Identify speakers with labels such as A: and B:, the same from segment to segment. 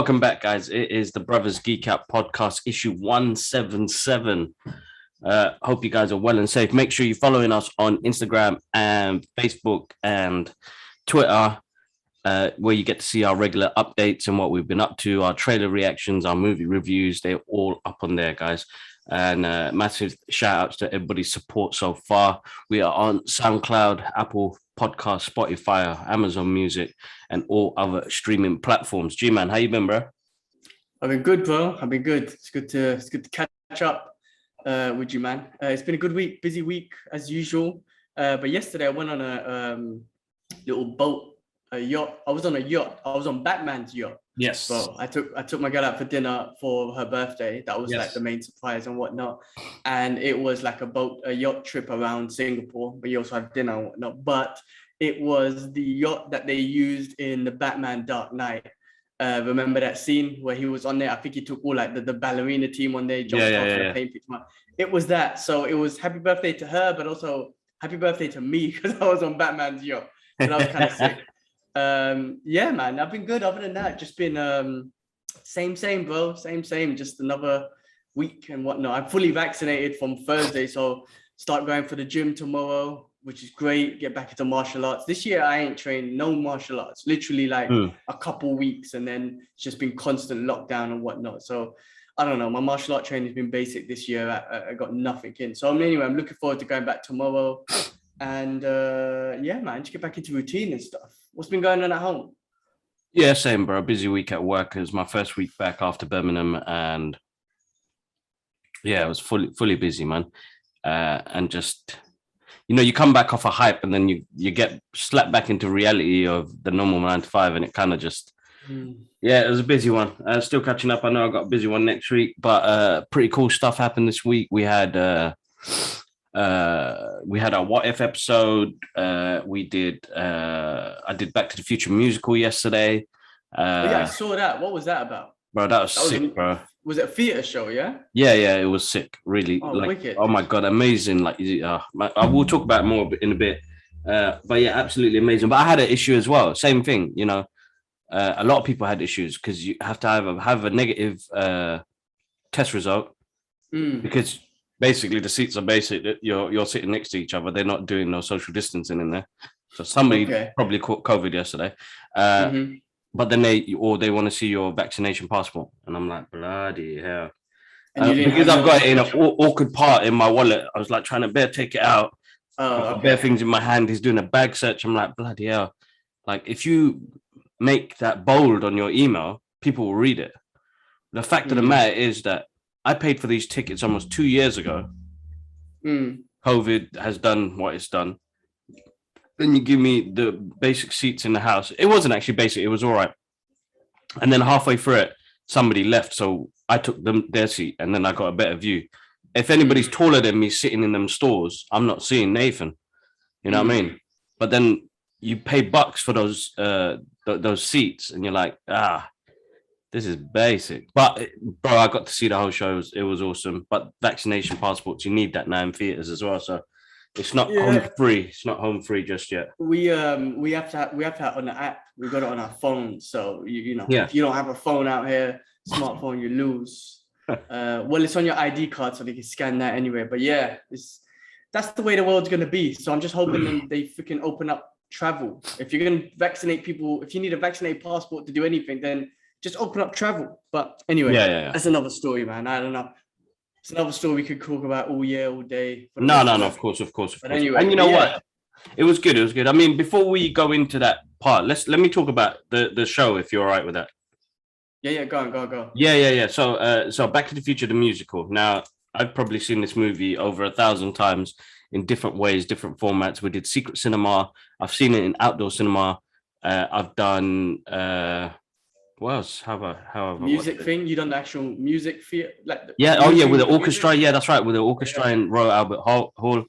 A: welcome back, guys. It is the Brothers Geek Out podcast, issue 177. Hope you guys are well and safe. Make sure you're following us on Instagram and Facebook and Twitter, where you get to see our regular updates and what we've been up to, our trailer reactions, our movie reviews. They're all up on there, guys. And massive shout outs to everybody's support so far. We are on SoundCloud, Apple Podcast, Spotify, Amazon Music, and all other streaming platforms. G-Man, how you been, bro?
B: I've been good, bro. I've been good. It's good to catch up with you, man. It's been a good week, busy week as usual. But yesterday I went on a little boat, a yacht. I was on a yacht. I was on Batman's yacht.
A: Yes.
B: So I took my girl out for dinner for her birthday. That was like the main surprise and whatnot. And it was like a yacht trip around Singapore, but you also have dinner and whatnot. But it was the yacht that they used in the Batman Dark Knight. Remember that scene where he was on there? I think he took all like the ballerina team on there, jumped off the plane. It was that. So it was happy birthday to her, but also happy birthday to me because I was on Batman's yacht. So that was kind of sick. Yeah, man, I've been good. Other than that, just been same, bro. Same. Just another week and whatnot. I'm fully vaccinated from Thursday, so start going for the gym tomorrow, which is great. Get back into martial arts. This year, I ain't trained no martial arts. Literally like a couple weeks, and then it's just been constant lockdown and whatnot. So I don't know. My martial art training has been basic this year. I got nothing in. So anyway, I'm looking forward to going back tomorrow. And yeah, man, just get back into routine and stuff. What's been going on at home?
A: Yeah, same, bro. Busy week at work. It was my first week back after Birmingham, and yeah, it was fully busy, man. And just, you know, you come back off a hype, and then you get slapped back into reality of the normal 9 to 5, and it kind of just, yeah, it was a busy one. Still catching up. I know I got a busy one next week, but pretty cool stuff happened this week. We had our What If episode. I did Back to the Future musical yesterday.
B: Yeah, I saw that. What was that about?
A: Bro, that was sick, bro.
B: Was it a theater show? Yeah.
A: Yeah, it was sick. Really,
B: wicked.
A: Oh my god, amazing! Like, I will talk about it more in a bit. But yeah, absolutely amazing. But I had an issue as well. Same thing, you know. A lot of people had issues because you have to have a negative test result because basically the seats are basic. You're sitting next to each other. They're not doing no social distancing in there. So somebody probably caught COVID yesterday. But then they want to see your vaccination passport, and I'm like, bloody hell! Because I've got it in an awkward part in my wallet. I was like trying to take it out. Bare things in my hand. He's doing a bag search. I'm like, bloody hell! Like, if you make that bold on your email, people will read it. The fact of the matter is that I paid for these tickets almost 2 years ago. COVID has done what it's done. Then you give me the basic seats in the house. It wasn't actually basic. It was all right. And then halfway through it, somebody left. So I took their seat, and then I got a better view. If anybody's taller than me sitting in them stores, I'm not seeing Nathan. You know what I mean? But then you pay bucks for those seats, and you're like, this is basic. But bro, I got to see the whole show. It was awesome. But vaccination passports, you need that now in theaters as well. So it's not home free. It's not home free just yet.
B: We have to have it on the app. We got it on our phone. So you know, if you don't have a phone out here, smartphone, you lose. Well, it's on your ID card, so they can scan that anyway. But yeah, that's the way the world's gonna be. So I'm just hoping they freaking open up travel. If you're gonna vaccinate people, if you need a vaccinated passport to do anything, then just open up travel. But anyway, that's another story, man. I don't know. It's another story we could talk about all year, all day.
A: No, of course. But anyway, and you know what? It was good. I mean, before we go into that part, let me talk about the show, if you're all right with that.
B: Yeah, go.
A: Yeah. So Back to the Future, the musical. Now, I've probably seen this movie over 1,000 times in different ways, different formats. We did secret cinema. I've seen it in outdoor cinema. I've done what else? How about
B: music thing? You done the actual music theater? Like
A: with the orchestra. Music? Yeah, that's right, with the orchestra in Royal Albert Hall.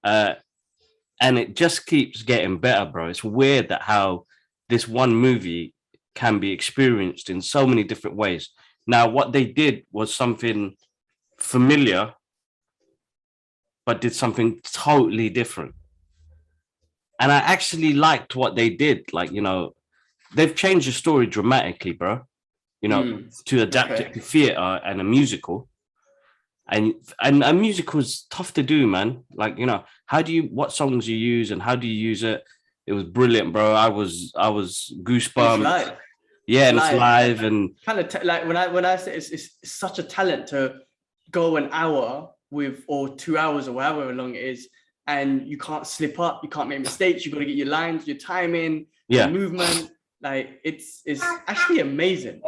A: And it just keeps getting better, bro. It's weird that how this one movie can be experienced in so many different ways. Now, what they did was something familiar, but did something totally different. And I actually liked what they did. Like, you know, they've changed the story dramatically, bro. you know, to adapt it to theater and a musical. And a musical is tough to do, man. Like, you know, what songs you use and how do you use it? It was brilliant, bro. I was goosebumps. Yeah, and it's live and
B: kind of like when I say it's such a talent to go an hour or 2 hours or however long it is, and you can't slip up, you can't make mistakes, you got to get your lines, your timing, your movement. Like it's actually amazing.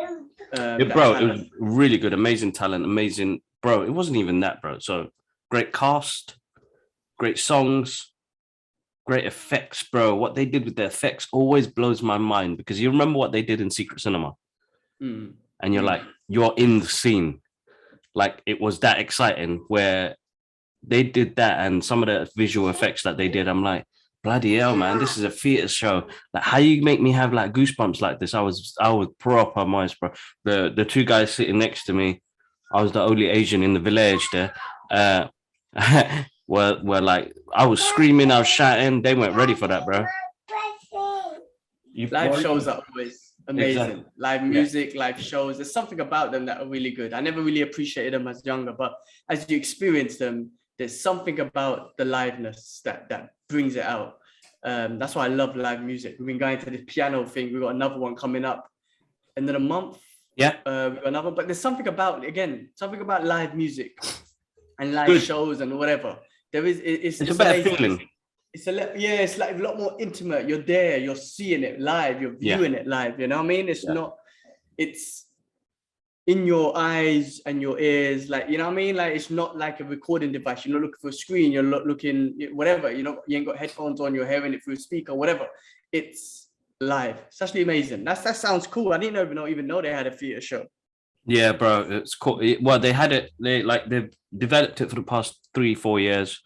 A: Bro, it was really good, amazing talent, amazing, bro. It wasn't even that, bro. So great cast, great songs, great effects, bro. What they did with the effects always blows my mind, because you remember what they did in Secret Cinema, and you're like, you're in the scene. Like, it was that exciting where they did that, and some of the visual effects that they did, I'm like, bloody hell, man, this is a theater show. Like, how you make me have like goosebumps like this? I was proper moist, bro. The two guys sitting next to me, I was the only Asian in the village there. Were like, I was screaming, I was shouting. They weren't ready for that, bro.
B: Live shows are always amazing. Exactly. Live music, live shows. There's something about them that are really good. I never really appreciated them as younger, but as you experience them, there's something about the liveness that brings it out. That's why I love live music. We've been going to this piano thing. We've got another one coming up in a month.
A: Yeah.
B: We've got another, but there's something about live music and live shows and whatever. There is, it's
A: a better feeling.
B: It's like a lot more intimate. You're there, you're seeing it live, you're viewing it live. You know what I mean? It's in your eyes and your ears, like, you know what I mean? Like, it's not like a recording device. You're not looking for a screen, you're not looking whatever, you ain't got headphones on, you're hearing it through a speaker, whatever. It's live. It's actually amazing. That sounds cool. I didn't even know they had a theater show.
A: Yeah, bro, it's cool. Well, they had it, they've developed it for the past 3-4 years.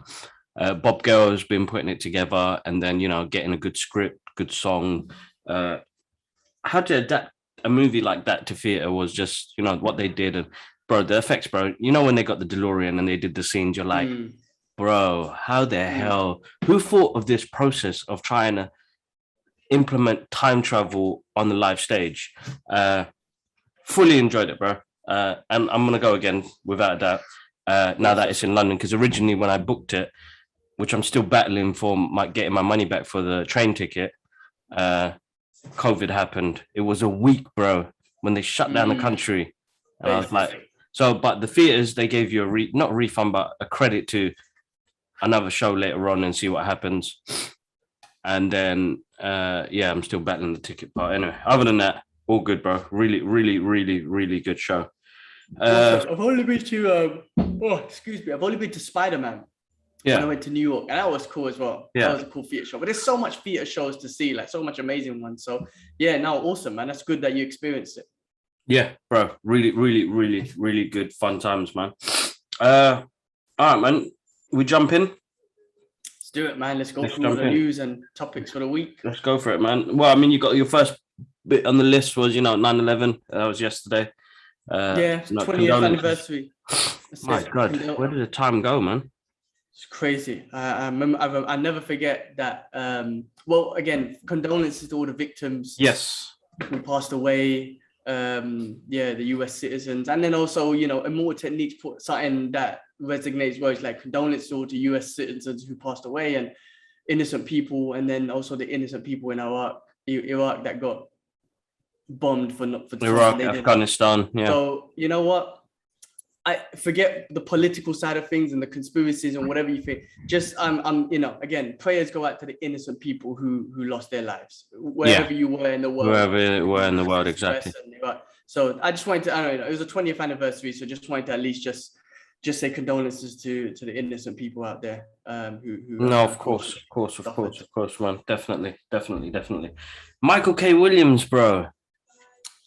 A: Bob Geldof has been putting it together, and then, getting a good script, good song. How to adapt a movie like that to theater was just, what they did. And bro, the effects, bro, when they got the DeLorean and they did the scenes, you're like, bro, how the hell, who thought of this process of trying to implement time travel on the live stage? Fully enjoyed it, bro. And I'm going to go again without a doubt, now that it's in London, because originally when I booked it, which I'm still battling for getting my money back for the train ticket, COVID happened. It was a week, bro, when they shut down the country. And I was like, but the theaters, they gave you not a refund, but a credit to another show later on and see what happens. And then, I'm still battling the ticket part. Anyway, other than that, all good, bro. Really, really, really, really good show.
B: I've only been to, I've only been to Spider-Man. When I went to New York, and that was cool as well. That was a cool theater show. But there's so much theater shows to see, like so much amazing ones. So awesome, man. That's good that you experienced it.
A: Yeah, bro. Really, really, really, really good fun times, man. All right, man. We jump in.
B: Let's do it, man. Let's go through all the news and topics for the week.
A: Let's go for it, man. Well, I mean, you got your first bit on the list was 9/11. That was yesterday.
B: 20th anniversary.
A: My God, where did the time go, man?
B: It's crazy. I remember. I never forget that. Well, again, condolences to all the victims.
A: Yes.
B: Who passed away. The US citizens, and then also, Immortal Techniques put something that resonates well. It's like condolences to all the US citizens who passed away and innocent people, and then also the innocent people in Iraq that got bombed for
A: Iraq, Afghanistan. Yeah.
B: So you know what? I forget the political side of things and the conspiracies and whatever you think. Just again, prayers go out to the innocent people who lost their lives wherever you were in the world.
A: Wherever you were in the world, exactly.
B: So I just wanted to, I don't know, it was the 20th anniversary, so just wanted to at least just say condolences to the innocent people out there.
A: Of course, man, definitely. Michael K. Williams, bro.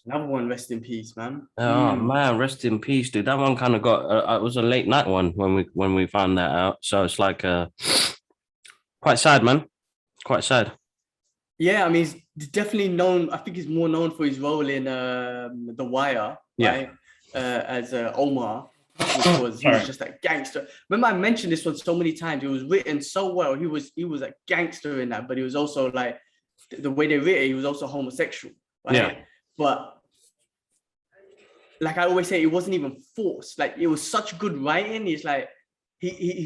B: Another one, rest in peace, man.
A: Oh man, rest in peace, dude. That one kind of got. It was a late night one when we found that out. So it's like quite sad, man. Quite sad.
B: Yeah, I mean, he's definitely known. I think he's more known for his role in The Wire, right? As Omar, he was just a gangster. Remember, I mentioned this one so many times. It was written so well. He was a gangster in that, but he was also like the way they written. He was also homosexual, right? Yeah. But like I always say, it wasn't even forced. Like it was such good writing. He's like, he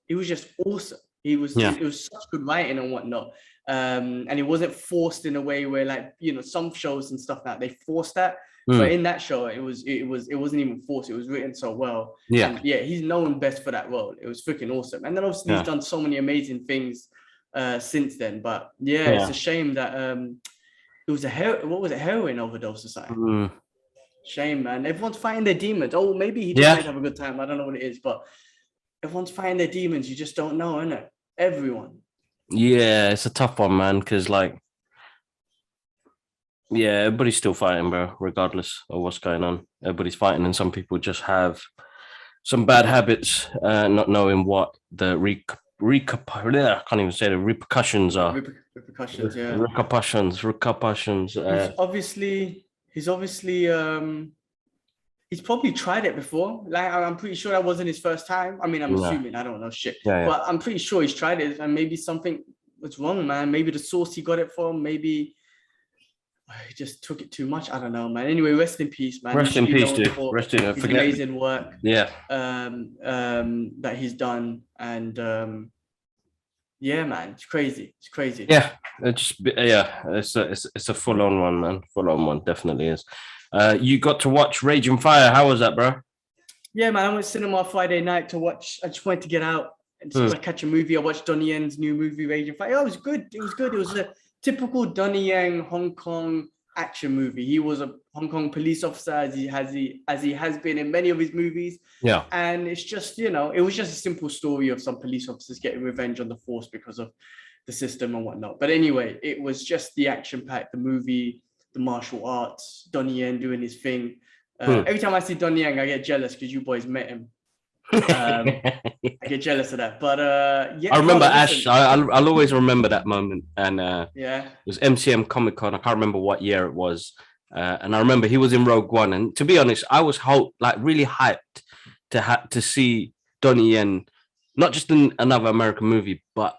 B: was just awesome. It was such good writing and whatnot. And it wasn't forced in a way where, like, you know, some shows and stuff that they forced that. But in that show, it wasn't even forced. It was written so well.
A: Yeah.
B: And yeah, he's known best for that role. It was freaking awesome. And then obviously he's done so many amazing things since then. But yeah, it's a shame that it was heroin overdose or something. Shame, man. Everyone's fighting their demons. Oh, maybe he just might have a good time. I don't know what it is, but everyone's fighting their demons. You just don't know, innit? Everyone.
A: Yeah, it's a tough one, man, because like, yeah, everybody's still fighting, bro, regardless of what's going on. Everybody's fighting, and some people just have some bad habits, not knowing what the I can't even say the repercussions are.
B: Repercussions, yeah.
A: Repercussions.
B: He's probably tried it before. Like, I'm pretty sure that wasn't his first time. I mean, I'm assuming, I don't know shit. But I'm pretty sure he's tried it, and maybe something was wrong, man. Maybe the source he got it from, maybe he just took it too much. I don't know, man. Anyway, rest in peace, man.
A: Rest in peace, dude. Rest in
B: his amazing work.
A: Yeah.
B: That he's done, and yeah, man, it's crazy. It's crazy.
A: Yeah, it's a full on one, man. Full on one, definitely is. You got to watch Raging Fire. How was that, bro?
B: Yeah, man. I went to cinema Friday night to watch. I just wanted to get out and just catch a movie. I watched Donnie Yen's new movie, Raging Fire. Oh, it was good. It was good. It was a typical Donnie Yen Hong Kong action movie. He was a Hong Kong police officer, as he has been in many of his movies.
A: Yeah.
B: And it's just, you know, it was just a simple story of some police officers getting revenge on the force because of the system and whatnot. But anyway, it was just the action pack, the movie, the martial arts, Donnie Yen doing his thing. Every time I see Donnie Yen, I get jealous because you boys met him. I get jealous of that. But yeah,
A: I remember Ash. I'll always remember that moment. And it was MCM Comic Con. I can't remember what year it was. And I remember he was in Rogue One. And to be honest, I was really hyped to see Donnie Yen, not just in another American movie, but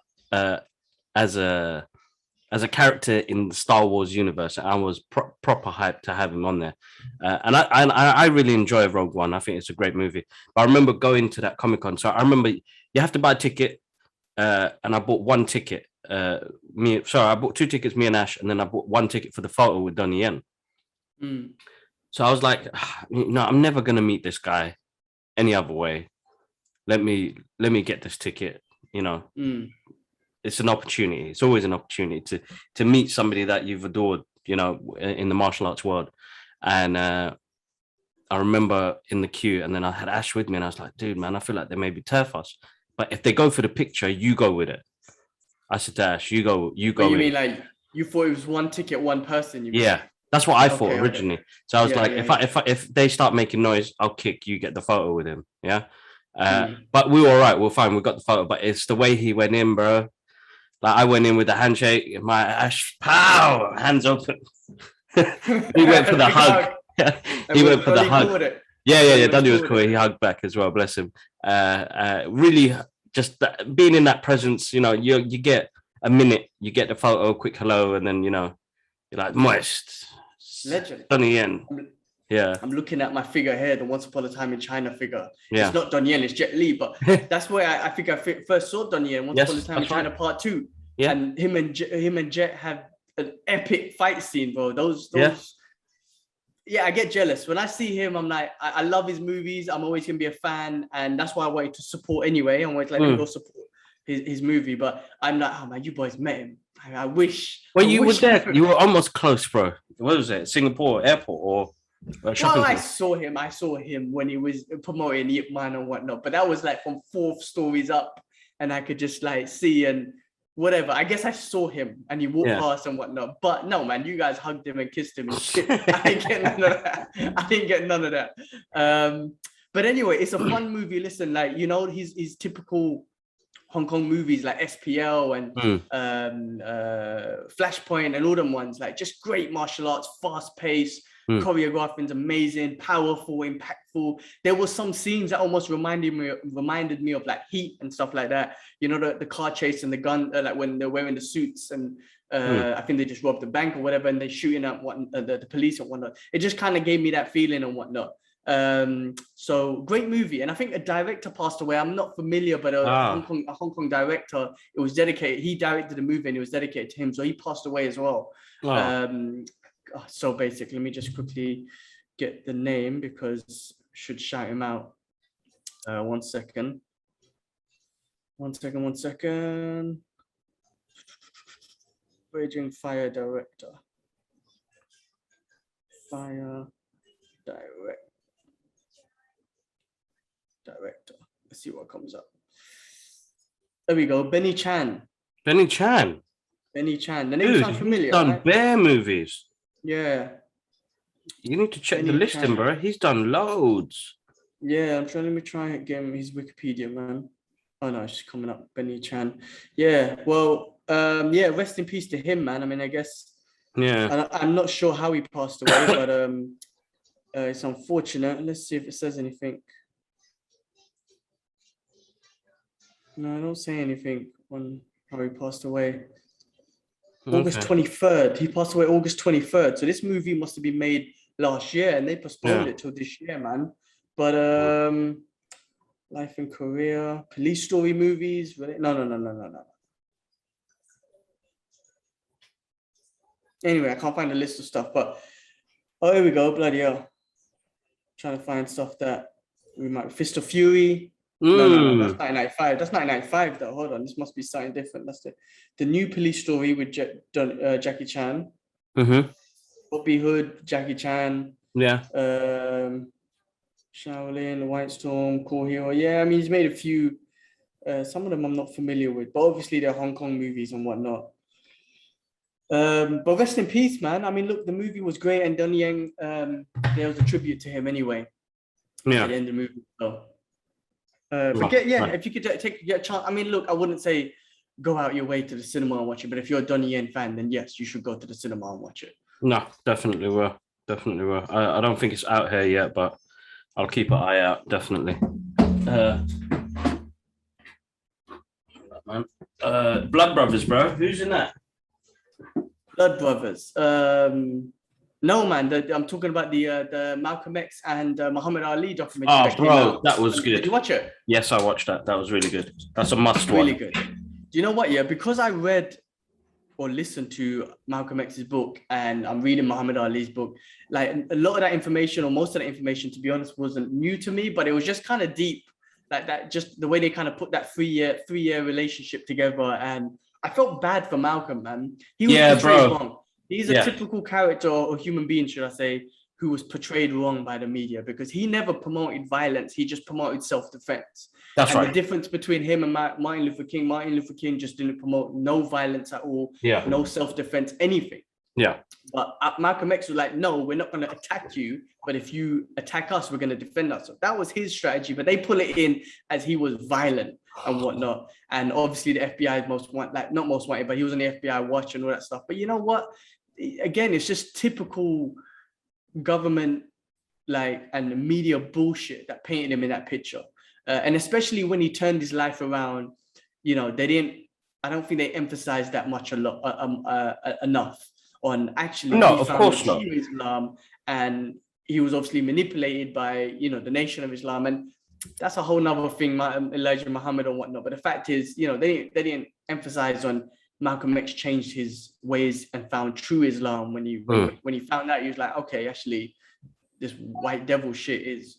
A: as a character in the Star Wars universe. I was proper hyped to have him on there. And I really enjoy Rogue One. I think it's a great movie. But I remember going to that Comic-Con. So I remember you have to buy a ticket. And I bought one ticket. I bought two tickets, me and Ash, and then I bought one ticket for the photo with Donnie Yen. So I was like, no, I'm never going to meet this guy any other way. Let me get this ticket, you know. It's an opportunity. It's always an opportunity to meet somebody that you've adored, you know, in the martial arts world. And I remember in the queue, and then I had Ash with me, and I was like, dude, man, I feel like they maybe turf us. But if they go for the picture, you go with it. I said to Ash, you go. You
B: mean like you thought it was one ticket, one person?
A: That's what I thought originally. Okay. So I was if they start making noise, I'll kick. You get the photo with him. Yeah. But we were all right. We're fine. We got the photo. But it's the way he went in, bro. Like I went in with the handshake, my Ash, pow, hands open. He went for the hug. He went for the hug. Yeah. Dudley was cool. He hugged back as well. Bless him. Really, just being in that presence, you know, you get a minute, you get the photo, quick hello, and then, you know, you're like, moist.
B: Legend.
A: Donnie Yen. Yeah.
B: I'm looking at my figure here, the Once Upon a Time in China figure. Yeah. It's not Donnie Yen, it's Jet Li, but that's where I think I first saw Donnie Yen, Once Upon a Time in China Part 2. Yeah. And him and Jet have an epic fight scene, bro. Those I get jealous. When I see him, I'm like, I love his movies. I'm always gonna be a fan, and that's why I wanted to support anyway. I wanted to let him go support his movie. But I'm like, oh man, you boys met him. I wish.
A: Well, you were there. You were almost close, bro. What was it? Singapore airport or?
B: I saw him when he was promoting Yip Man and whatnot, but that was like from 4 stories up, and I could just like see and whatever. I guess I saw him and he walked past and whatnot. But no, man, you guys hugged him and kissed him and shit. I didn't get none of that. But anyway, it's a fun movie. Listen, like, you know, his typical Hong Kong movies like SPL and Flashpoint and all them ones, like just great martial arts, fast paced. Choreographing's amazing, powerful, impactful. There were some scenes that almost reminded me of like Heat and stuff like that. You know, the car chase and the gun, like when they're wearing the suits and I think they just robbed the bank or whatever, and they're shooting at the police and whatnot. It just kind of gave me that feeling and whatnot. So great movie, and I think a director passed away. I'm not familiar, but a Hong Kong director. It was dedicated. He directed the movie, and it was dedicated to him. So he passed away as well. So basically, let me just quickly get the name because I should shout him out. 1 second. Raging Fire director. Director. Let's see what comes up. There we go. Benny Chan. The name sounds familiar.
A: He's done bear movies.
B: Yeah.
A: You need to check the listing, bro. He's done loads.
B: Yeah, I'm trying. Let me try and get him his Wikipedia, man. Oh no, it's just coming up. Benny Chan. Yeah. Well, rest in peace to him, man. I mean, I guess.
A: Yeah.
B: I'm not sure how he passed away, but it's unfortunate. Let's see if it says anything. No, I don't say anything on how he passed away. August 23rd. He passed away August 23rd. So this movie must have been made last year, and they postponed it till this year, man. But life and career, police story movies. No. Anyway, I can't find a list of stuff, but here we go. Bloody hell. Trying to find stuff that we might. Fist of Fury. No, that's 1995. That's 1995 though. Hold on, this must be something different. That's the new police story with Jackie Chan. Bobby Hood, Jackie Chan.
A: Yeah.
B: Shaolin, White Storm, Core Hero. Yeah, I mean he's made a few. Some of them I'm not familiar with, but obviously they're Hong Kong movies and whatnot. But rest in peace, man. I mean, look, the movie was great, and Donnie Yen, there was a tribute to him anyway.
A: Yeah.
B: At the end of the movie. So. If you could get a chance. I mean, look, I wouldn't say go out your way to the cinema and watch it, but if you're a Donnie Yen fan, then yes, you should go to the cinema and watch it.
A: No, definitely will. I don't think it's out here yet, but I'll keep an eye out, definitely. Blood Brothers, bro. Who's in that?
B: Blood Brothers. No, man. I'm talking about the Malcolm X and Muhammad Ali documentary.
A: Oh, bro, that was good.
B: Did you watch it?
A: Yes, I watched that. That was really good. That's a must watch.
B: Really good. Do you know what? Yeah, because I read or listened to Malcolm X's book and I'm reading Muhammad Ali's book, like a lot of that information or most of that information, to be honest, wasn't new to me, but it was just kind of deep. Like that, just the way they kind of put that three-year relationship together. And I felt bad for Malcolm, man. He was portrayed wrong. He's a typical character or human being, should I say, who was portrayed wrong by the media because he never promoted violence. He just promoted self-defense.
A: That's right.
B: The difference between him and Martin Luther King just didn't promote no violence at all, no self-defense, anything.
A: Yeah.
B: But Malcolm X was like, no, we're not going to attack you, but if you attack us, we're going to defend us. So that was his strategy, but they pull it in as he was violent and whatnot. And obviously the FBI is not most wanted, but he was on the FBI watch and all that stuff. But you know what? Again, it's just typical government and media bullshit that painted him in that picture. And especially when he turned his life around, I don't think they emphasized that much enough on actually.
A: No, of course not.
B: Islam, and he was obviously manipulated by, the Nation of Islam. And that's a whole nother thing, Elijah Muhammad and whatnot. But the fact is, they didn't emphasize on Malcolm X changed his ways and found true Islam. When he found out, he was like, okay, actually, this white devil shit is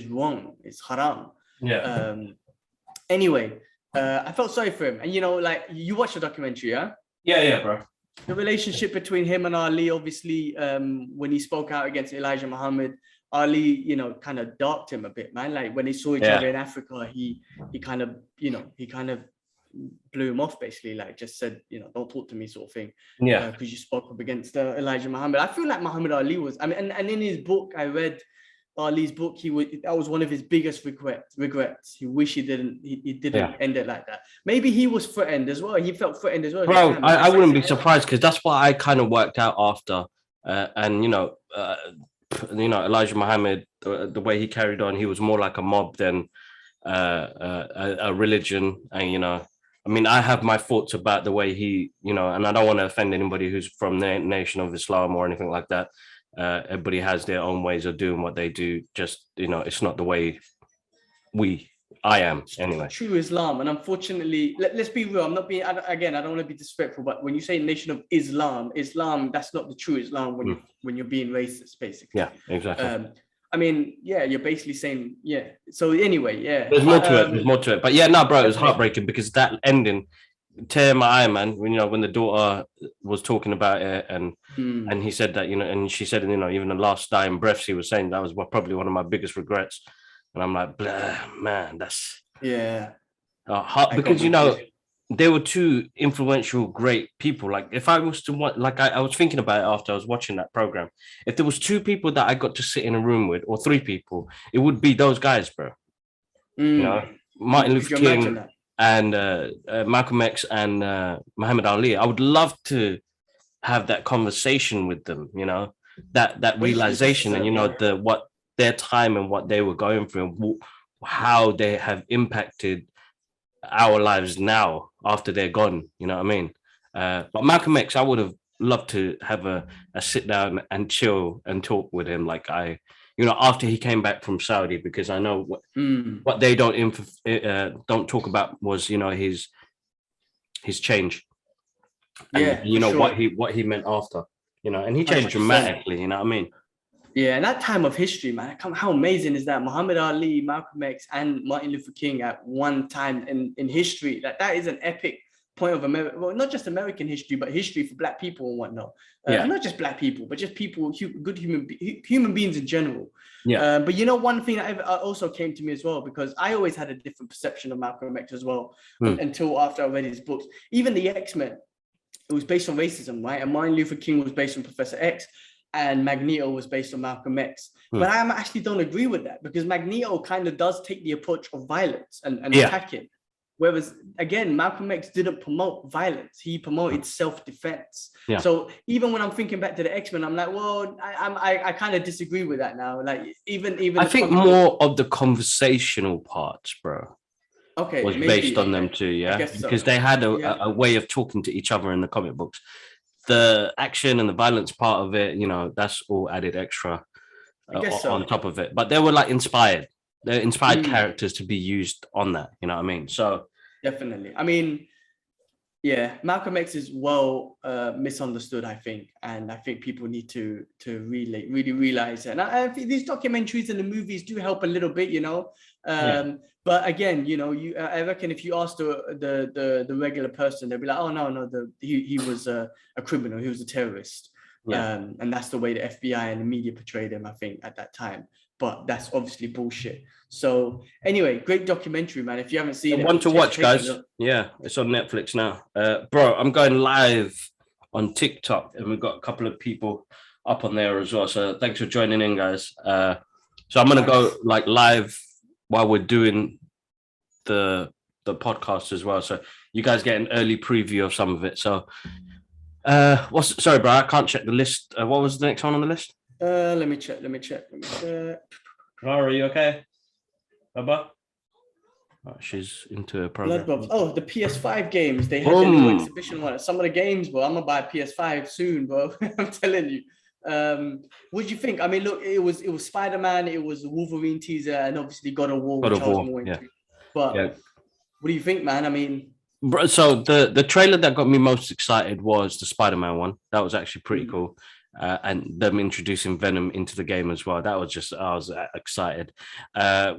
B: wrong. It's haram.
A: Yeah.
B: Anyway, I felt sorry for him. And you watched the documentary, yeah?
A: Yeah, bro.
B: The relationship between him and Ali, obviously, when he spoke out against Elijah Muhammad, Ali, kind of darked him a bit, man. Like when they saw each other in Africa, he kind of blew him off, basically, like just said, don't talk to me, sort of thing.
A: Yeah.
B: Because you spoke up against Elijah Muhammad. I feel like Muhammad Ali was, and in his book, I read Ali's book, that was one of his biggest regrets. He wished he didn't end it like that. Maybe he was threatened as well. He felt threatened as well.
A: Bro, I wouldn't be surprised because that's what I kind of worked out after. Elijah Muhammad, the way he carried on, he was more like a mob than a religion. And I mean, I have my thoughts about the way he, you know, and I don't want to offend anybody who's from the Nation of Islam or anything like that. Everybody has their own ways of doing what they do. Just, you know, it's not the way I am anyway.
B: True Islam, and unfortunately, let's be real. I'm not being, I don't want to be disrespectful, but when you say Nation of Islam, that's not the true Islam when you're being racist, basically.
A: Yeah, exactly.
B: I mean, yeah, you're basically saying, yeah. So anyway, yeah.
A: There's more to it. There's more to it. But yeah, no, bro, it was heartbreaking because that ending tear my eye, man. You know, when the daughter was talking about it, and he said that, you know, and she said, you know, even the last dying breaths, he was saying that was probably one of my biggest regrets. And I'm like, blah, man, that's because you know they were two influential, great people. Like if I was to watch, like I was thinking about it after I was watching that program. If there was two people that I got to sit in a room with, or three people, it would be those guys, bro. You know, Martin Luther King and Malcolm X and Muhammad Ali. I would love to have that conversation with them. You know, that realization, and you know what their time and what they were going through, and how they have impacted our lives now after they're gone. You know what I mean? But Malcolm X, I would have loved to have a sit down and chill and talk with him, like you know, after he came back from Saudi, because I know what they don't talk about was, you know, his change, and you know what he meant after, you know, and he changed 100%. Dramatically. You know what I mean?
B: Yeah, and that time of history, man, how amazing is that? Muhammad Ali, Malcolm X, and Martin Luther King at one time in history. That is an epic point of America. Well, not just American history, but history for Black people and whatnot. Not just Black people, but just people, good human beings in general. Yeah. But you know, one thing that also came to me as well, because I always had a different perception of Malcolm X as well, until after I read his books. Even the X-Men, it was based on racism, right? And Martin Luther King was based on Professor X, and Magneto was based on Malcolm X. But I actually don't agree with that, because Magneto kind of does take the approach of violence and attacking. Whereas, again, Malcolm X didn't promote violence. He promoted self-defense. Yeah. So even when I'm thinking back to the X-Men, I'm like, well, I kind of disagree with that now. Like, even
A: I think more of the conversational parts, bro, was
B: maybe,
A: based on them too, because they had a way of talking to each other in the comic books. The action and the violence part of it, you know, that's all added extra on top of it. But they were like inspired. They're inspired characters to be used on that. You know what I mean? So
B: definitely. I mean, yeah, Malcolm X is well misunderstood, I think, and I think people need to really realize it. And I think these documentaries and the movies do help a little bit, you know. But again, you know, I reckon if you ask the regular person, they'll be like, oh no, he was a criminal, he was a terrorist. And that's the way the FBI and the media portrayed him, I think, at that time. But that's obviously bullshit. So anyway, great documentary, man. If you haven't seen it,
A: one to watch, guys. Yeah, it's on Netflix now. Bro, I'm going live on TikTok, and we've got a couple of people up on there as well. So thanks for joining in, guys. So I'm gonna go like live while we're doing the podcast as well. So you guys get an early preview of some of it. So sorry, bro, I can't check the list. What was the next one on the list?
B: Let me check.
A: Clara, are you okay? Baba? Oh, she's into a program.
B: Oh, the PS5 games. They had a new exhibition on it. Some of the games, bro. I'm gonna buy a PS5 soon, bro. I'm telling you. What do you think? I mean, look, it was Spider-Man, it was the Wolverine teaser, and obviously God of War, which I was more into. But what do you think, man? I mean,
A: bro, so the trailer that got me most excited was the Spider-Man one. That was actually pretty cool. And them introducing Venom into the game as well. That was just, I was excited. The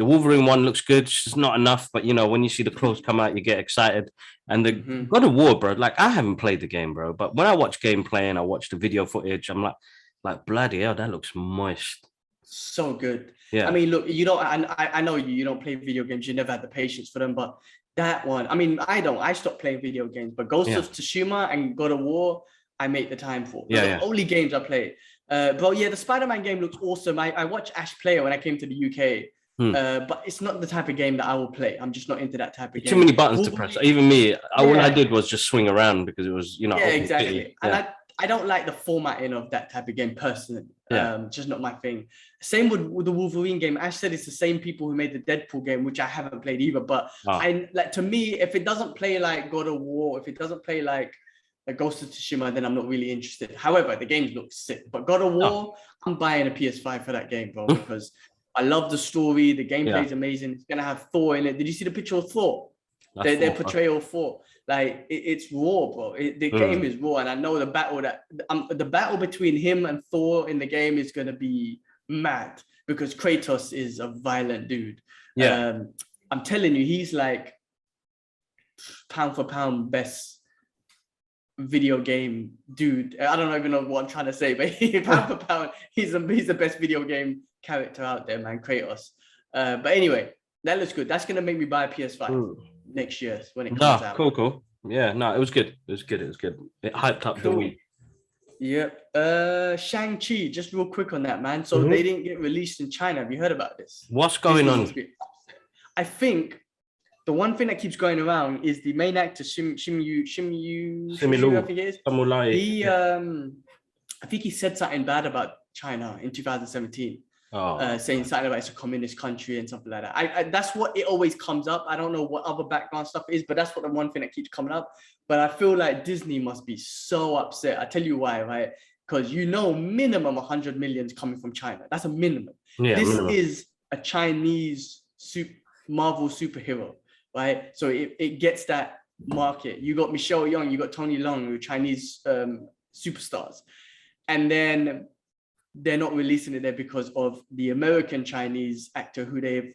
A: Wolverine one looks good. It's just not enough, but you know, when you see the clothes come out, you get excited. And the God of War, bro, like I haven't played the game, bro, but when I watch gameplay and I watch the video footage, I'm like bloody hell, that looks moist.
B: So good. Yeah. I mean, look, you don't, I know you don't play video games. You never had the patience for them, but that one, I mean, I stopped playing video games, but Ghost of Tsushima and God of War, I make the time for. The only games I play. But yeah, the Spider-Man game looks awesome. I watched Ash play it when I came to the UK. But it's not the type of game that I will play. I'm just not into that type of game.
A: Too many buttons to press. Even me, all I did was just swing around because it was, you know.
B: Yeah, exactly. And I don't like the formatting of that type of game personally. Just not my thing. Same with the Wolverine game. Ash said it's the same people who made the Deadpool game, which I haven't played either. But I like, to me, if it doesn't play like God of War, if it doesn't play like a Ghost of Tsushima, then I'm not really interested. However, the game looks sick. But God of War, I'm buying a PS5 for that game, bro, because I love the story. The gameplay is amazing. It's gonna have Thor in it. Did you see the picture of Thor? Their portrayal of Thor. Like it's raw, bro. The game is raw, and I know the battle between him and Thor in the game is gonna be mad because Kratos is a violent dude. I'm telling you, he's like pound for pound best video game dude. I don't even know what I'm trying to say, but pound for pound, he's the best video game character out there, man. Kratos. But anyway, that looks good. That's gonna make me buy a PS5 next year when it comes out.
A: Cool. Yeah, no, it was good. It It hyped up the week.
B: Yep. Shang-Chi, just real quick on that, man. So they didn't get released in China. Have you heard about this?
A: What's going on?
B: I think the one thing that keeps going around is the main actor, Shimiyu, I think it is. He, I think he said something bad about China in 2017. Saying something about it's a communist country and something like that. That's what it always comes up. I don't know what other background stuff is, but that's what the one thing that keeps coming up. But I feel like Disney must be so upset. I tell you why, right? Because minimum 100 million is coming from China. That's a minimum. This is a Chinese Marvel superhero, right? So it gets that market. You got Michelle Yeoh, you got Tony Leung, who are Chinese superstars, and then they're not releasing it there because of the American Chinese actor who they've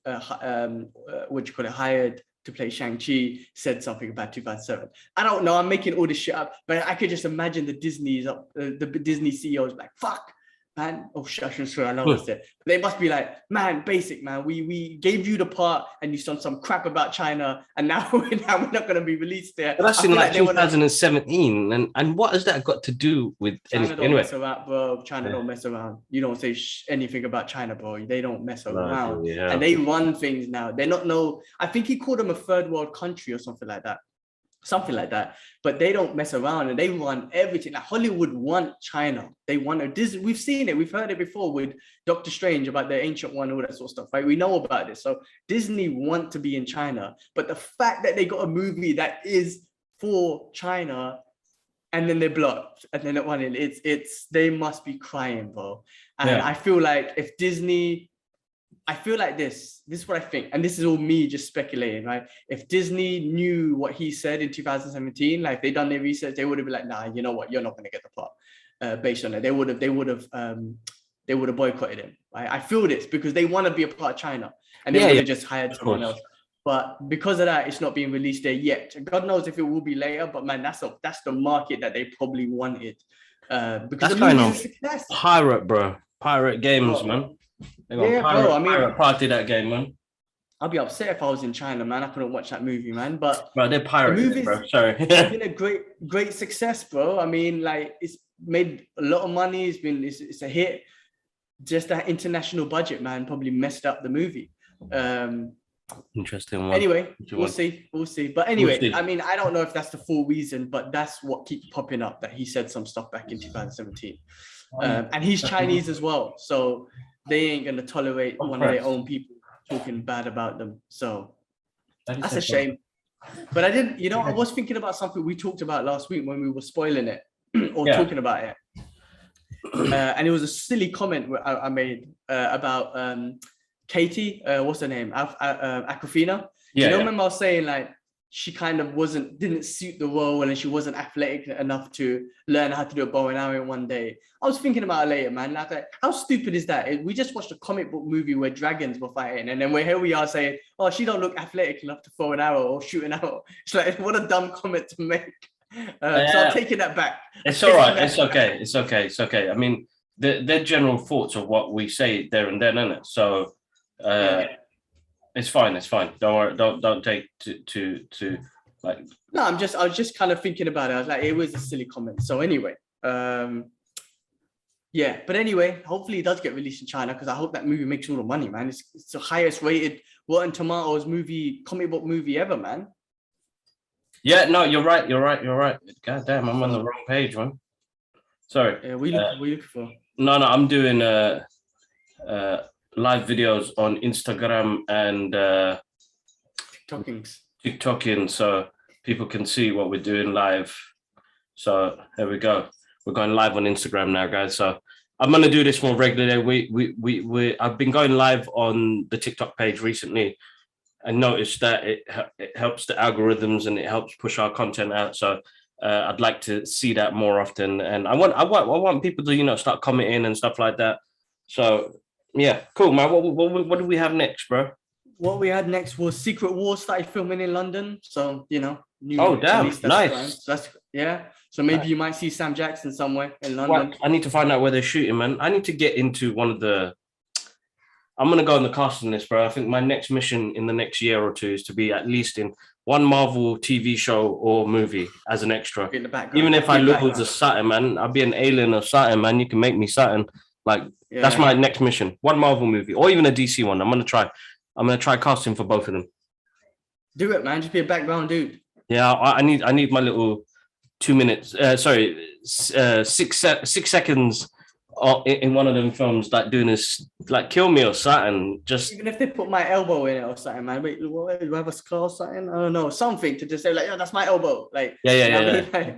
B: hired to play Shang-Chi said something about 2007. I don't know. I'm making all this shit up, but I could just imagine the Disney CEOs like, fuck, man. Oh, shush, I know what's there. They must be like, man, basic, man. We gave you the part and you done some crap about China, and now we're not going to be released there.
A: But that's in like 2017, and what has that got to do with
B: China? Don't mess around, bro. China don't mess around. You don't say anything about China, bro. They don't mess around, and they run things now. They're not I think he called them a third world country or something like that. But they don't mess around and they run everything. Like Hollywood want China. They want Disney. We've seen it. We've heard it before with Doctor Strange about the Ancient One, all that sort of stuff, right? We know about it. So Disney want to be in China, but the fact that they got a movie that is for China and then they're blocked and they're not running, they must be crying, bro. And I feel like if Disney, I feel like this is what I think, and this is all me just speculating, right? If Disney knew what he said in 2017, like if they done their research, they would have been like, nah, you know what, you're not going to get the plot based on it. They would have boycotted him. Right? I feel this because they want to be a part of China, and they would have just hired someone else. But because of that, it's not being released there yet. God knows if it will be later. But man, that's the market that they probably wanted. Because
A: that's kind of pirate, bro. Pirate games, man.
B: Bro. I mean,
A: party that game, man.
B: I'd be upset if I was in China, man. I couldn't watch that movie, man. But
A: they're pirates, bro. Sorry,
B: it's been a great success, bro. I mean, like it's made a lot of money. It's a hit. Just that international budget, man, probably messed up the movie.
A: Interesting one.
B: Anyway, we'll see. But anyway, I mean, I don't know if that's the full reason, but that's what keeps popping up. That he said some stuff back in 2017, and he's Chinese as well, so they ain't gonna tolerate one of their own people talking bad about them. So that's a shame. But I didn't, I was thinking about something we talked about last week when we were spoiling it or talking about it. And it was a silly comment I made about Katie, what's her name? Aquafina. Remember I was saying like she kind of didn't suit the role and she wasn't athletic enough to learn how to do a bow and arrow in one day. I was thinking about it later, man. Like, how stupid is that? We just watched a comic book movie where dragons were fighting, and then here we are saying, oh, she don't look athletic enough to throw an arrow or shoot an arrow. It's like, what a dumb comment to make. So I'm taking that back.
A: It's all right. It's okay. I mean, they're general thoughts of what we say there and then, isn't it? So it's fine. Don't worry. Don't take to like.
B: No, I was just kind of thinking about it. I was like, it was a silly comment. So anyway, yeah. But anyway, hopefully it does get released in China because I hope that movie makes all the money, man. It's the highest rated Rotten Tomatoes comic book movie ever, man.
A: Yeah, no, you're right. God damn, I'm on the wrong page, man. Sorry.
B: Yeah, what are you looking for?
A: No, I'm doing live videos on Instagram and TikToking, so people can see what we're doing live. So there we go. We're going live on Instagram now, guys. So I'm gonna do this more regularly. I've been going live on the TikTok page recently. I noticed that it helps the algorithms and it helps push our content out. So I'd like to see that more often, and I want people to start commenting and stuff like that. So yeah, cool, man. What do we have next, bro?
B: What we had next was Secret Wars started filming in London. So
A: oh damn, nice.
B: So that's So maybe you might see Sam Jackson somewhere in London.
A: I need to find out where they're shooting, man. I need to get into one of the. I'm gonna go on the casting list, bro. I think my next mission in the next year or two is to be at least in one Marvel TV show or movie as an extra.
B: In the background.
A: Even if I lose a Saturn, man, I'll be an alien or Saturn, man. You can make me Saturn. That's my next mission. One Marvel movie or even a DC one. I'm gonna try casting for both of them.
B: Do it, man. Just be a background dude.
A: Yeah, I need my little 2 minutes. 6 seconds in one of them films, like doing this, like kill me or something. Just
B: even if they put my elbow in it or something, man. Wait, do I have a scar or something? I don't know, something to just say like, that's my elbow. Like,
A: yeah.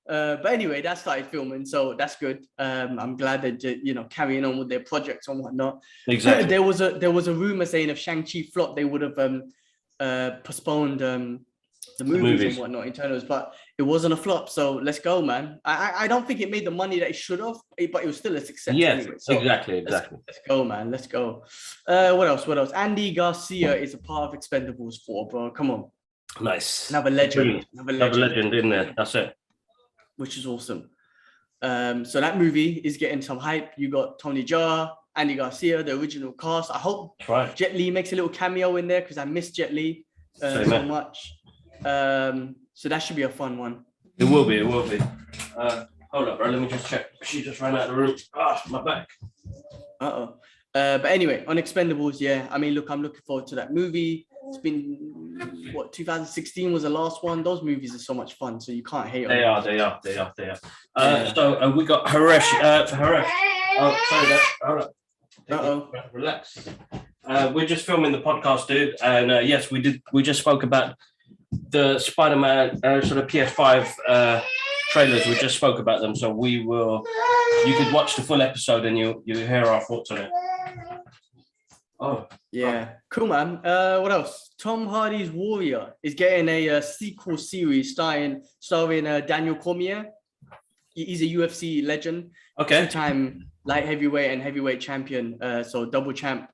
B: But anyway, that started filming, so that's good. I'm glad they're carrying on with their projects and whatnot.
A: Exactly.
B: There was a rumor saying if Shang-Chi flopped, they would have postponed the movies and whatnot, internals, but it wasn't a flop. So let's go, man. I don't think it made the money that it should have, but it was still a success.
A: Yes,
B: anyway. So
A: exactly.
B: Let's go, man. Let's go. What else? Andy Garcia is a part of Expendables 4, bro. Come on.
A: Nice.
B: Another legend.
A: Another legend in there. That's it.
B: Which is awesome. So that movie is getting some hype. You got Tony Jaa, Andy Garcia, the original cast. I hope Jet Li makes a little cameo in there because I miss Jet Li so much. So that should be a fun one.
A: It will be. Hold up, bro. Let me just check. She just ran out of the room. My back.
B: But anyway, on Expendables, yeah. I mean, look, I'm looking forward to that movie. It's been 2016 was the last one. Those movies are so much fun, so you can't hate on them.
A: They are. So we got Haresh. Haresh. Oh, sorry. Hold up. Relax. We're just filming the podcast, dude, and yes, we just spoke about the Spider-Man sort of PS5 trailers. We just spoke about them, so you could watch the full episode and you hear our thoughts on it. Oh
B: yeah, cool, man. What else? Tom Hardy's Warrior is getting a sequel series starring Daniel Cormier. He's a UFC legend, two-time light heavyweight and heavyweight champion, so double champ.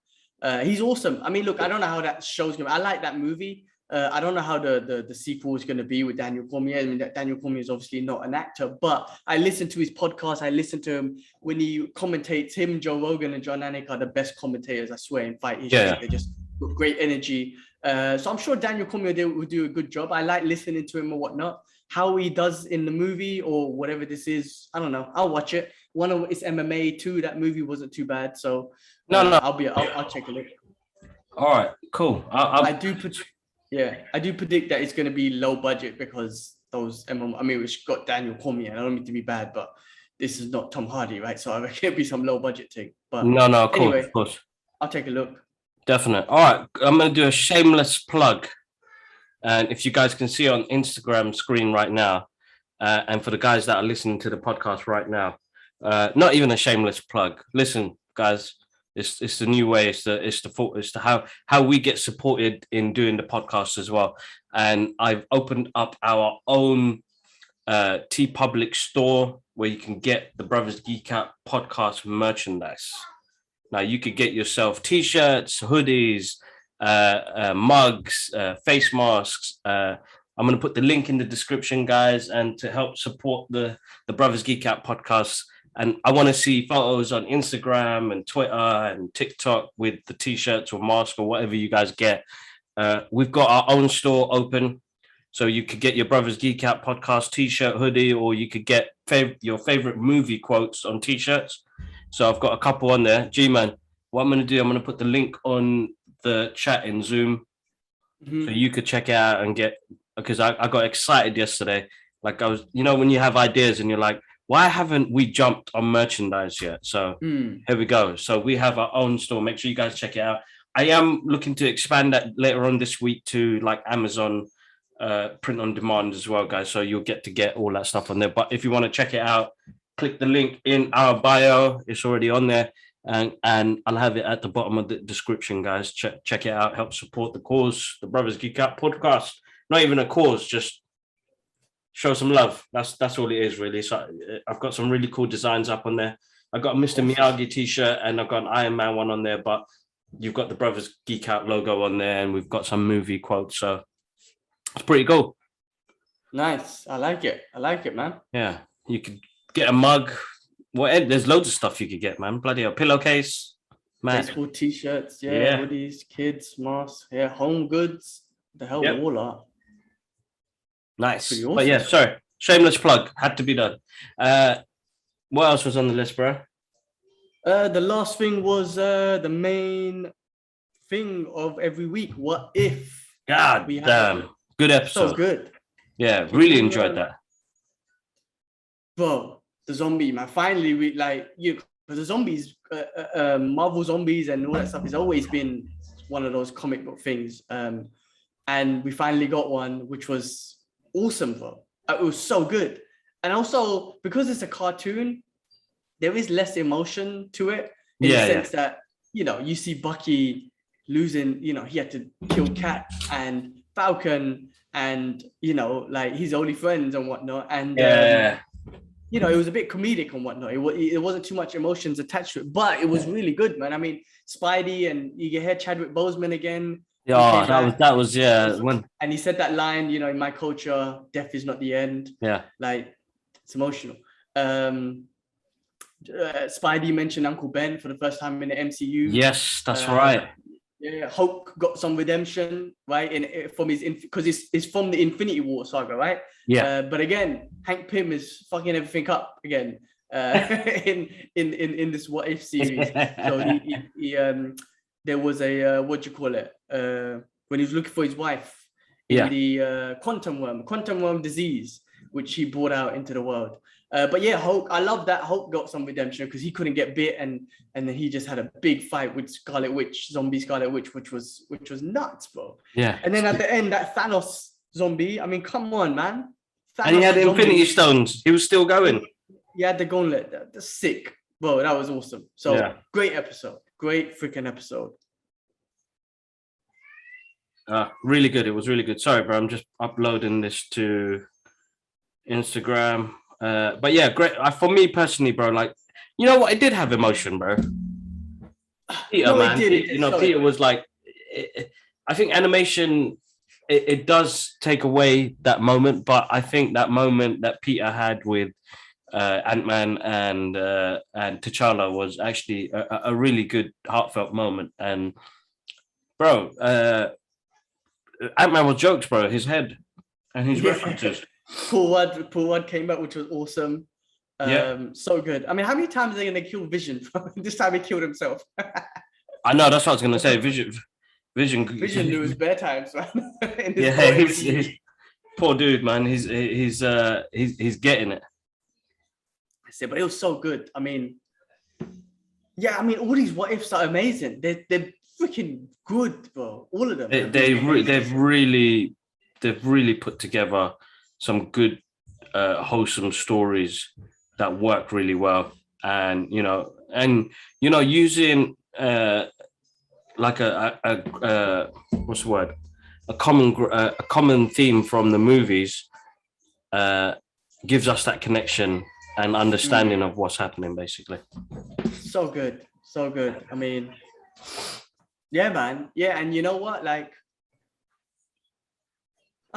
B: He's awesome. I mean, look, I don't know how that show's going. I like that movie. I don't know how the sequel is going to be with Daniel Cormier. I mean, Daniel Cormier is obviously not an actor, but I listen to his podcast. I listen to him when he commentates. Him, Joe Rogan, and John Anik are the best commentators, I swear, in fight history. Yeah. They just got great energy. So I'm sure Daniel Cormier will do a good job. I like listening to him and whatnot. How he does in the movie or whatever this is, I don't know. I'll watch it. One of it's MMA too. That movie wasn't too bad. So I'll take a look.
A: All right, cool.
B: I do predict that it's going to be low budget because those MMA. I mean, it's got Daniel Cormier. I don't mean to be bad, but this is not Tom Hardy, right? So I reckon it'll be some low budget thing. But
A: anyway, of course.
B: I'll take a look.
A: Definitely. All right, I'm going to do a shameless plug. And if you guys can see on Instagram screen right now, and for the guys that are listening to the podcast right now, not even a shameless plug. Listen, guys, it's the new way. It's the how we get supported in doing the podcast as well. And I've opened up our own TeePublic store where you can get the Brothers Geek Out podcast merchandise. Now you could get yourself t-shirts, hoodies, mugs, face masks. I'm going to put the link in the description, guys, and to help support the Brothers Geek Out podcast. And I want to see photos on Instagram and Twitter and TikTok with the t-shirts or mask or whatever you guys get. We've got our own store open, so you could get your Brothers Geek Out podcast t-shirt, hoodie, or you could get your favorite movie quotes on t-shirts. So I've got a couple on there. G-Man, what I'm going to do, I'm going to put the link on the chat in Zoom, so you could check it out and get, because I got excited yesterday. Like I was, when you have ideas and you're like, why haven't we jumped on merchandise yet? So here we go. So we have our own store. Make sure you guys check it out. I am looking to expand that later on this week to like Amazon print on demand as well, guys. So you'll get all that stuff on there. But if you want to check it out, click the link in our bio. It's already on there. And I'll have it at the bottom of the description, guys. Check it out. Help support the cause, the Brothers Geek Out podcast. Not even a cause, just show some love. That's all it is, really. So I've got some really cool designs up on there. I've got a Mr. Miyagi t-shirt and I've got an Iron Man one on there, but you've got the Brothers Geek Out logo on there, and we've got some movie quotes. So it's pretty cool.
B: Nice. I like it, man.
A: Yeah. You could get a mug. Well, there's loads of stuff you could get, man. Bloody hell. Pillowcase. Man.
B: Baseball t-shirts, hoodies, kids, masks, home goods. The hell with all that.
A: Nice.
B: Awesome.
A: But yeah, sorry. Shameless plug. Had to be done. What else was on the list, bro?
B: The last thing was the main thing of every week. What if?
A: God damn. Good episode.
B: So good.
A: Yeah, really enjoyed that.
B: Bro, the zombie, man. Finally, we because the zombies, Marvel zombies and all that stuff has always been one of those comic book things. And we finally got one, which was awesome, bro. It was so good. And also, because it's a cartoon, there is less emotion to it in the sense that, you see Bucky losing, he had to kill Cat and Falcon and, his only friends and whatnot. And, it was a bit comedic and whatnot. It wasn't too much emotions attached to it, but it was really good, man. I mean, Spidey, and you get here Chadwick Boseman again.
A: Yeah, that was
B: and he said that line, in my culture, death is not the end.
A: Yeah.
B: It's emotional. Spidey mentioned Uncle Ben for the first time in the MCU.
A: Yes, that's right.
B: Yeah, Hulk got some redemption, right? From his because it's from the Infinity War saga, right?
A: Yeah.
B: But again, Hank Pym is fucking everything up again in this What If series. So he there was a when he was looking for his wife in the quantum worm disease, which he brought out into the world. But yeah, Hulk, I love that Hulk got some redemption because he couldn't get bit, and then he just had a big fight with zombie Scarlet Witch, which was nuts, bro.
A: Yeah.
B: And then at the end, that Thanos zombie, I mean, come on, man. Thanos
A: and he had the Infinity Stones. He was still going.
B: He had the gauntlet. That's sick, bro. That was awesome. So great episode. Great freaking episode.
A: Really good. It was really good. Sorry, bro. I'm just uploading this to Instagram. But yeah, great. For me personally, bro, you know what? It did have emotion, bro. Peter,
B: no,
A: man.
B: Peter
A: was like, I think animation, it does take away that moment, but I think that moment that Peter had with Ant-Man and T'Challa was actually a really good, heartfelt moment. And bro, Ant-Man was jokes, bro. His head and his references.
B: Paul Rudd came back, which was awesome. So good. I mean, how many times are they going to kill Vision? This time he killed himself.
A: I know, that's what I was going to say. Vision
B: knew his bare times, man.
A: He's poor dude, man. He's getting it.
B: I said, but it was so good. I mean, all these what ifs are amazing. They're freaking good, bro. All of them.
A: They've really put together some good, wholesome stories that work really well, and using like a what's the word? A common theme from the movies gives us that connection and understanding of what's happening, basically.
B: So good. I mean, yeah, man. Yeah, and you know what? I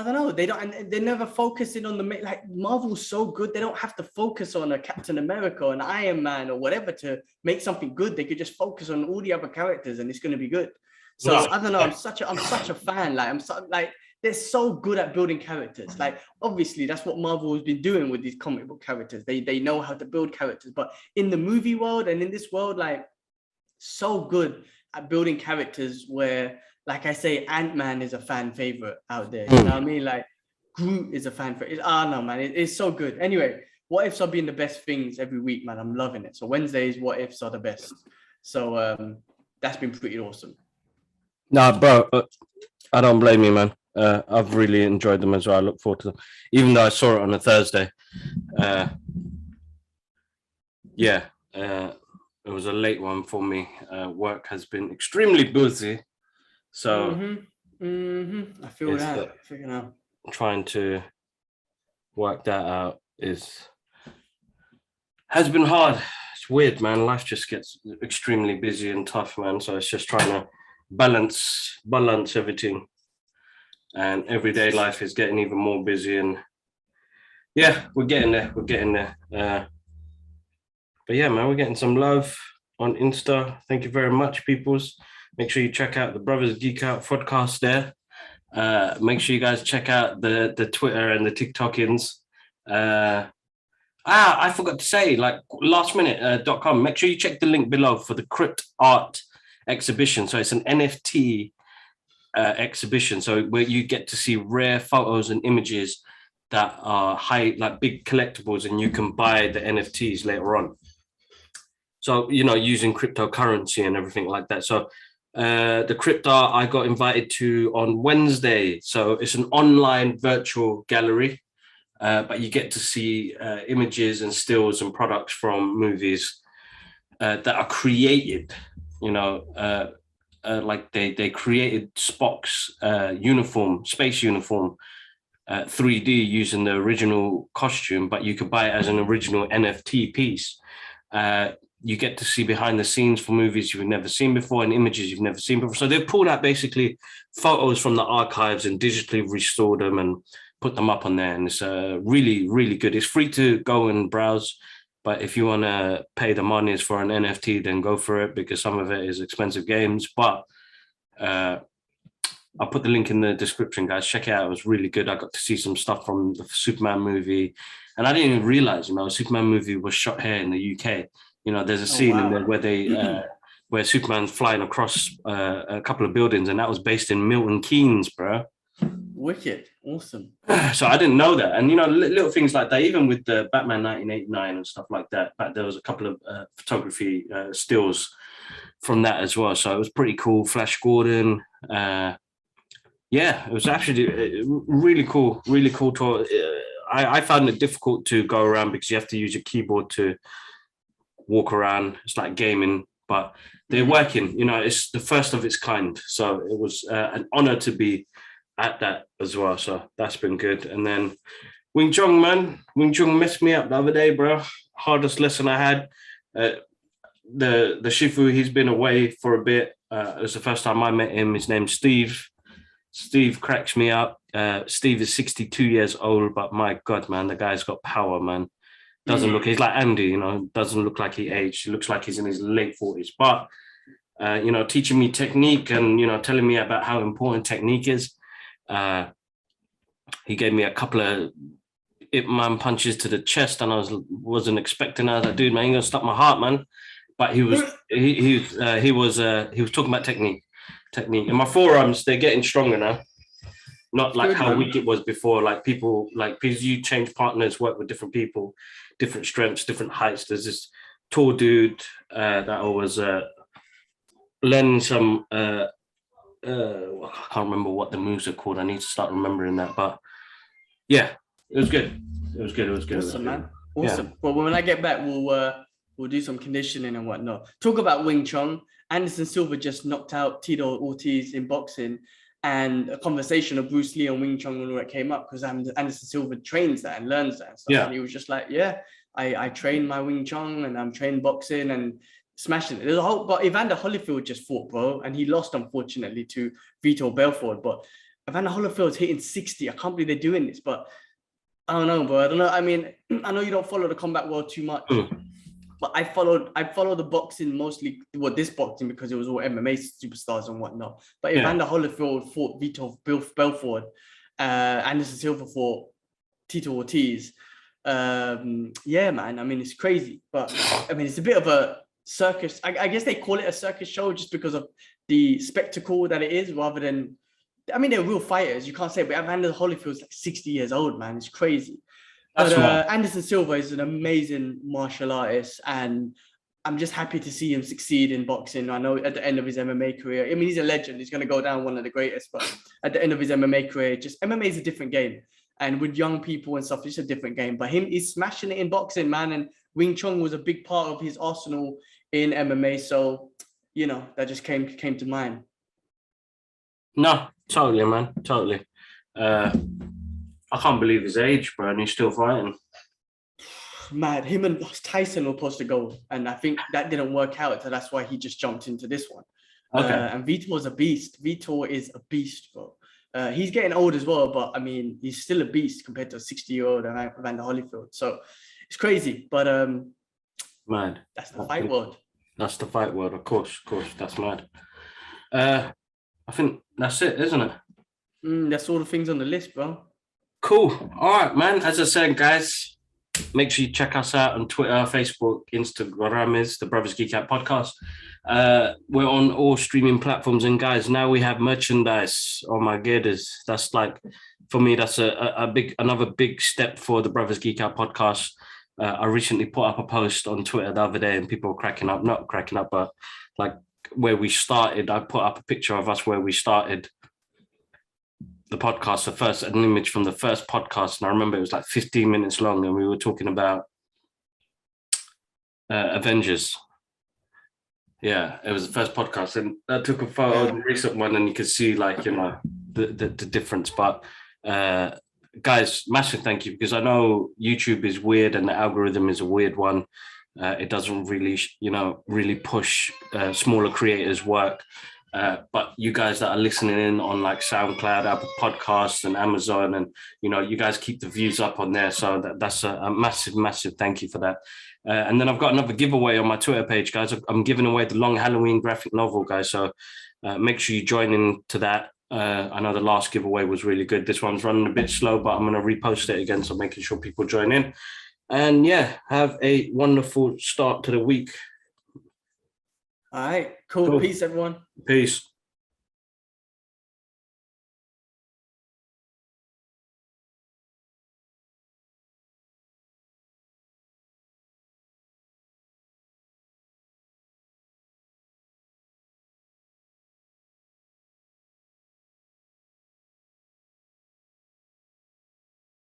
B: don't know. They don't, and they're never focusing on Marvel's so good. They don't have to focus on a Captain America or an Iron Man or whatever to make something good. They could just focus on all the other characters, and it's going to be good. So I don't know. I'm such a fan. They're so good at building characters. Obviously, that's what Marvel has been doing with these comic book characters. They know how to build characters, but in the movie world and in this world, so good at building characters where, like I say, Ant-Man is a fan favorite out there. You know what I mean? Groot is a fan favorite. No, man, it's so good. Anyway, what ifs are being the best things every week, man. I'm loving it. So Wednesdays, what ifs are the best. So that's been pretty awesome.
A: Nah, bro, I don't blame you, man. I've really enjoyed them as well. I look forward to them, even though I saw it on a Thursday. It was a late one for me. Work has been extremely busy, so
B: I feel that.
A: Trying to work that out has been hard. It's weird, man. Life just gets extremely busy and tough, man. So it's just trying to balance everything, and everyday life is getting even more busy. And yeah, we're getting there. But yeah, man, we're getting some love on Insta. Thank you very much, peoples. Make sure you check out the Brothers Geek Out podcast there. Make sure you guys check out the Twitter and the TikTokins. I forgot to say, like lastminute.com. Make sure you check the link below for the Crypt Art exhibition. So it's an NFT exhibition. So where you get to see rare photos and images that are high, like big collectibles, and you can buy the NFTs later on. So, using cryptocurrency and everything like that. So the Crypt Art I got invited to on Wednesday. So it's an online virtual gallery, but you get to see images and stills and products from movies that are created, like they created Spock's space uniform, 3D using the original costume, but you could buy it as an original NFT piece. You get to see behind the scenes for movies you've never seen before and images you've never seen before. So they've pulled out basically photos from the archives and digitally restored them and put them up on there. And it's really, really good. It's free to go and browse. But if you want to pay the monies for an NFT, then go for it, because some of it is expensive games. But I'll put the link in the description, guys. Check it out. It was really good. I got to see some stuff from the Superman movie. And I didn't even realize, a Superman movie was shot here in the UK. There's a scene in there where where Superman's flying across a couple of buildings, and that was based in Milton Keynes, bro.
B: Wicked. Awesome.
A: So I didn't know that. And, little things like that, even with the Batman 1989 and stuff like that, but there was a couple of photography stills from that as well. So it was pretty cool. Flash Gordon. It was actually really cool tour. I found it difficult to go around because you have to use your keyboard to walk around. It's like gaming, but they're working. It's the first of its kind. So it was an honor to be at that as well. So that's been good. And then Wing Chun, man. Wing Chun messed me up the other day, bro. Hardest lesson I had. The Shifu, he's been away for a bit. It was the first time I met him. His name's Steve. Steve cracks me up. Steve is 62 years old, but my God, man, the guy's got power, man. Doesn't look, he's like Andy, doesn't look like he aged. He looks like he's in his late 40s. But, teaching me technique and, telling me about how important technique is. He gave me a couple of Ip Man punches to the chest, and I wasn't expecting. I was like, dude, man, you're gonna stop my heart, man. But he was talking about technique. And my forearms, they're getting stronger now. Not like how weak it was before. Like people, because you change partners, work with different people, different strengths, different heights. There's this tall dude that always learning some. I can't remember what the moves are called. I need to start remembering that. But yeah, it was good.
B: Awesome, man. Awesome. Yeah. Well, when I get back, we'll do some conditioning and whatnot. Talk about Wing Chun. Anderson Silva just knocked out Tito Ortiz in boxing, and a conversation of Bruce Lee and Wing Chun when it came up, because Anderson Silva trains that and learns that and stuff. Yeah. And he was just like, I train my Wing Chun and I'm trained boxing and smashing it. There's a whole, but Evander Holyfield just fought, bro, and he lost, unfortunately, to Vitor Belfort. But Evander Holyfield's hitting 60. I can't believe they're doing this, but I don't know, bro. I don't know. I mean, I know you don't follow the combat world too much. But I follow the boxing mostly, this boxing, because it was all MMA superstars and whatnot. But Evander Holyfield fought Vitor Belfort, Anderson Silva fought Tito Ortiz. Man, I mean, it's crazy. But, I mean, it's a bit of a circus. I guess they call it a circus show just because of the spectacle that it is, rather than, I mean, they're real fighters. You can't say, but Evander Holyfield's like 60 years old, man. It's crazy.
A: That's
B: But Anderson Silva is an amazing martial artist, and I'm just happy to see him succeed in boxing. I know at the end of his MMA career, I mean, he's a legend. He's going to go down one of the greatest, but at the end of his MMA career, just MMA is a different game. And with young people and stuff, it's a different game. But he's smashing it in boxing, man. And Wing Chun was a big part of his arsenal in MMA. So, you know, that just came to mind.
A: No, totally, man. Totally. I can't believe his age, bro, and he's still fighting.
B: Mad. Him and Tyson were supposed to go, and I think that didn't work out. So that's why he just jumped into this one.
A: Okay.
B: And Vitor is a beast. Vitor is a beast, bro. He's getting old as well, but I mean, he's still a beast compared to a 60-year-old Evander Holyfield. So it's crazy, but
A: mad.
B: That's the fight world.
A: That's the fight world, of course. That's mad. I think that's it, isn't it?
B: That's all the things on the list, bro.
A: Cool. All right, man. As I said, guys, make sure you check us out on Twitter, Facebook, Instagram is the Brothers Geek Out Podcast. We're on all streaming platforms, and guys, now we have merchandise. Oh my goodness, that's like, for me, that's another big step for the Brothers Geek Out Podcast. I recently put up a post on Twitter the other day, and people were not cracking up, but like where we started. I put up a picture of us where we started the podcast, an image from the first podcast, and I remember it was like 15 minutes long, and we were talking about Avengers. Yeah, it was the first podcast, and I took a photo of the recent one, and you could see, like, you know, the difference. But guys, massive thank you, because I know YouTube is weird and the algorithm is a weird one. It doesn't really, really push smaller creators' work. But you guys that are listening in on like SoundCloud, Apple Podcasts, and Amazon, and you guys keep the views up on there. So that's a massive thank you for that. And then I've got another giveaway on my Twitter page, guys. I'm giving away the Long Halloween graphic novel, guys. So make sure you join in to that. I know the last giveaway was really good. This one's running a bit slow, but I'm going to repost it again. So making sure people join in. And yeah, have a wonderful start to the week.
B: All right, cool. Peace, everyone.
A: Peace.